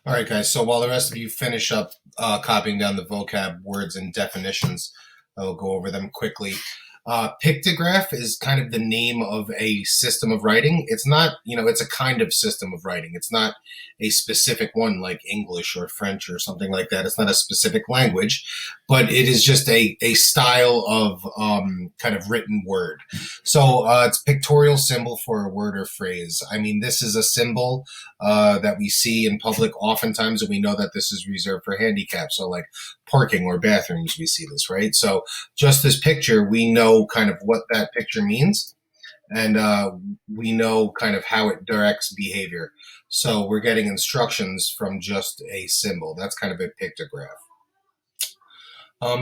All right, guys. So while the rest of you finish up copying down the vocab words and definitions, I'll go over them quickly. Pictograph is kind of the name of a system of writing. It's not, it's a kind of system of writing. It's not a specific one like English or French or something like that. It's not a specific language, but it is just a style of kind of written word. So it's a pictorial symbol for a word or phrase. I mean, this is a symbol that we see in public oftentimes, and we know that this is reserved for handicap. So like parking or bathrooms, we see this, right? So just this picture, we know kind of what that picture means, and we know kind of how it directs behavior. So we're getting instructions from just a symbol. That's kind of a pictograph.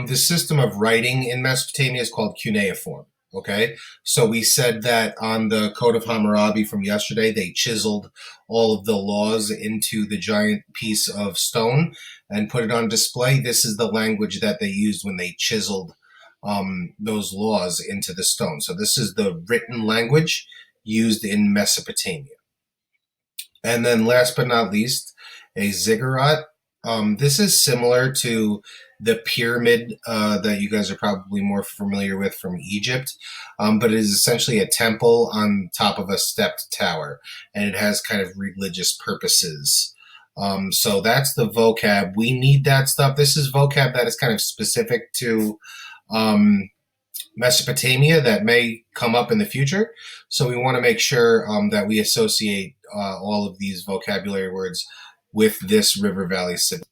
The system of writing in Mesopotamia is called cuneiform. Okay, so we said that on the Code of Hammurabi from yesterday, they chiseled all of the laws into the giant piece of stone and put it on display. This is the language that they used when they chiseled those laws into the stone. So this is the written language used in Mesopotamia. And then last but not least, a ziggurat. This is similar to the pyramid that you guys are probably more familiar with from Egypt, but it is essentially a temple on top of a stepped tower, and it has kind of religious purposes. So that's the vocab. We need that stuff. This is vocab that is kind of specific to Mesopotamia that may come up in the future. So we want to make sure that we associate all of these vocabulary words with this River Valley civilization.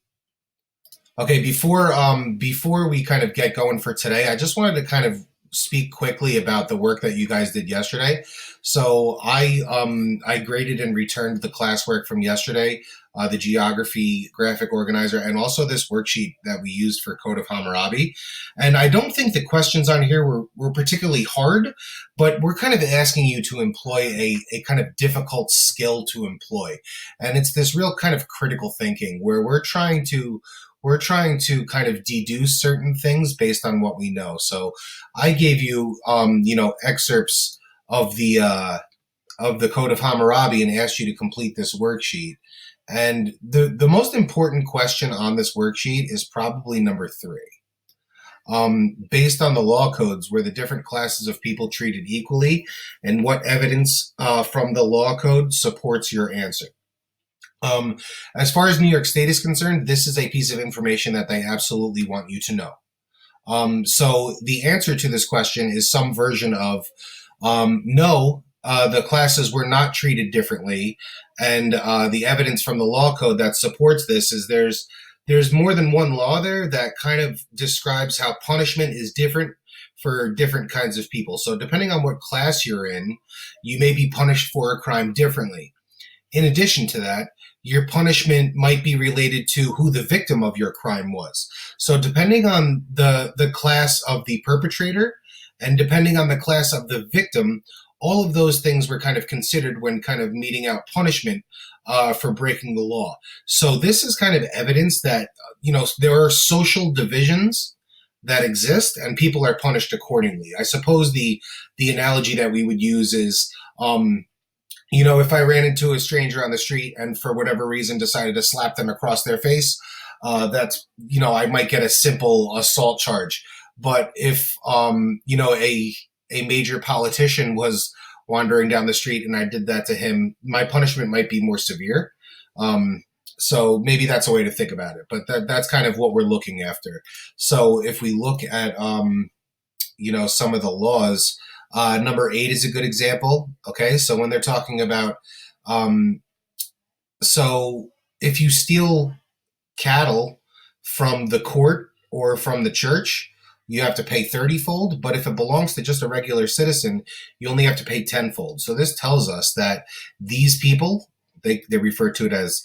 Okay, before we kind of get going for today, I just wanted to kind of speak quickly about the work that you guys did yesterday. So I graded and returned the classwork from yesterday, the geography graphic organizer, and also this worksheet that we used for Code of Hammurabi. And I don't think the questions on here were particularly hard, but we're kind of asking you to employ a kind of difficult skill to employ. And it's this real kind of critical thinking where we're trying to kind of deduce certain things based on what we know. So I gave you, excerpts of the Code of Hammurabi and asked you to complete this worksheet. And the most important question on this worksheet is probably number 3. Based on the law codes, were the different classes of people treated equally, and what evidence from the law code supports your answer? As far as New York State is concerned, this is a piece of information that they absolutely want you to know. So the answer to this question is some version of no, the classes were not treated differently, and the evidence from the law code that supports this is there's more than one law there that kind of describes how punishment is different for different kinds of people. So depending on what class you're in, you may be punished for a crime differently. In addition to that, your punishment might be related to who the victim of your crime was. So depending on the class of the perpetrator and depending on the class of the victim, all of those things were kind of considered when kind of meting out punishment for breaking the law. So this is kind of evidence that, there are social divisions that exist and people are punished accordingly. I suppose the analogy that we would use is, if I ran into a stranger on the street and for whatever reason decided to slap them across their face, that's, I might get a simple assault charge. But if, a major politician was wandering down the street and I did that to him, my punishment might be more severe. So maybe that's a way to think about it. But that's kind of what we're looking after. So if we look at, some of the laws, number 8 is a good example. Okay, so when they're talking about, so if you steal cattle from the court or from the church, you have to pay 30-fold. But if it belongs to just a regular citizen, you only have to pay 10-fold. So this tells us that these people, they refer to it as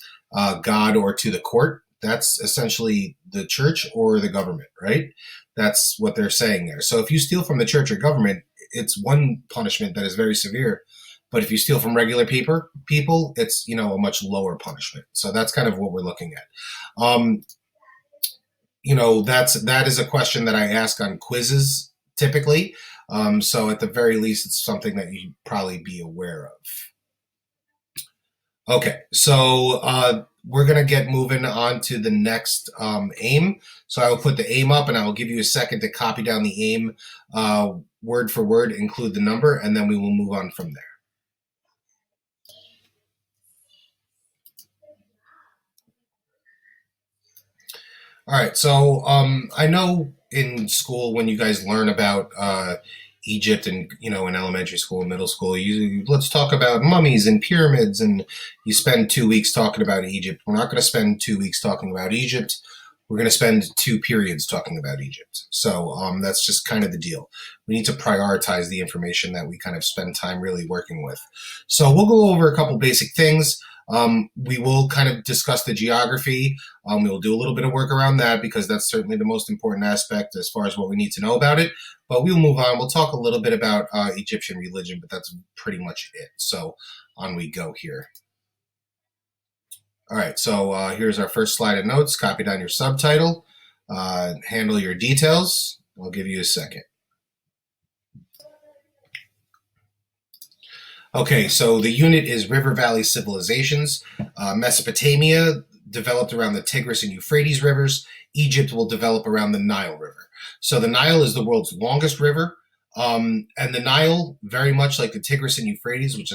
God or to the court. That's essentially the church or the government, right? That's what they're saying there. So if you steal from the church or government, it's one punishment that is very severe. But if you steal from regular people, it's, a much lower punishment. So that's kind of what we're looking at. That is a question that I ask on quizzes typically. So at the very least, it's something that you'd probably be aware of. Okay, so we're going to get moving on to the next aim. So I will put the aim up, and I will give you a second to copy down the aim word for word, include the number, and then we will move on from there. All right, so I know in school when you guys learn about Egypt, and in elementary school and middle school, let's talk about mummies and pyramids, and you spend 2 weeks talking about Egypt. We're not going to spend 2 weeks talking about Egypt. We're going to spend 2 periods talking about Egypt. So that's just kind of the deal. We need to prioritize the information that we kind of spend time really working with. So we'll go over a couple basic things. We will kind of discuss the geography. We will do a little bit of work around that because that's certainly the most important aspect as far as what we need to know about it. But we'll move on. We'll talk a little bit about Egyptian religion, but that's pretty much it. So on we go here. All right, so here's our first slide of notes. Copy down your subtitle. Handle your details. I'll give you a second. Okay, so the unit is River Valley Civilizations. Mesopotamia developed around the Tigris and Euphrates rivers. Egypt will develop around the Nile River. So the Nile is the world's longest river. And the Nile, very much like the Tigris and Euphrates, which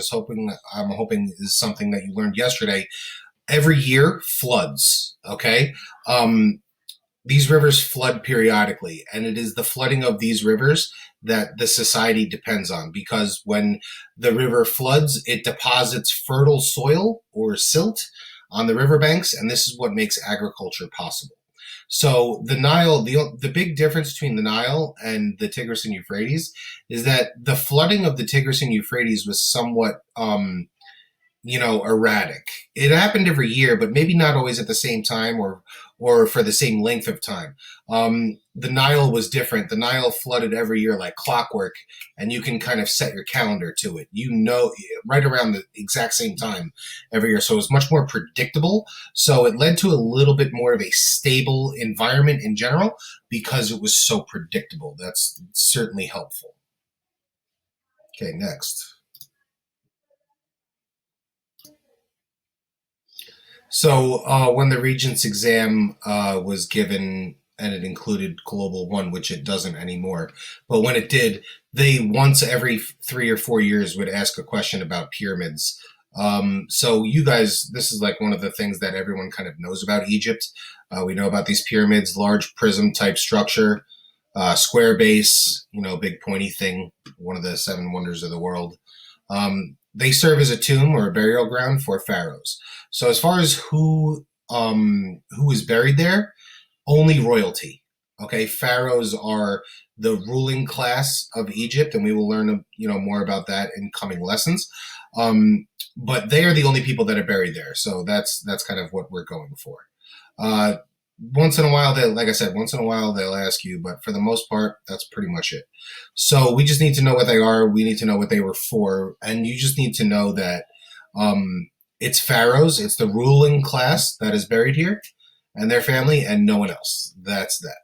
I'm hoping is something that you learned yesterday, every year floods. Okay. These rivers flood periodically, and it is the flooding of these rivers that the society depends on, because when the river floods, it deposits fertile soil or silt on the riverbanks, and this is what makes agriculture possible. So the Nile, the big difference between the Nile and the Tigris and Euphrates is that the flooding of the Tigris and Euphrates was somewhat erratic. It happened every year, but maybe not always at the same time or for the same length of time. The Nile was different. The Nile flooded every year like clockwork, and you can kind of set your calendar to it. Right around the exact same time every year. So it was much more predictable. So it led to a little bit more of a stable environment in general because it was so predictable. That's certainly helpful. Okay, next. So when the Regents exam was given, and it included Global 1, which it doesn't anymore, but when it did, they once every 3 or 4 years would ask a question about pyramids. So you guys, this is like one of the things that everyone kind of knows about Egypt. We know about these pyramids, large prism type structure, square base, big pointy thing, one of the 7 wonders of the world. They serve as a tomb or a burial ground for pharaohs. So as far as who is buried there, only royalty. Okay, pharaohs are the ruling class of Egypt, and we will learn more about that in coming lessons. But they are the only people that are buried there. So that's kind of what we're going for. Once in a while, they'll ask you, but for the most part, that's pretty much it. So we just need to know what they are. We need to know what they were for, and you just need to know that it's pharaohs, it's the ruling class that is buried here, and their family, and no one else. That's that.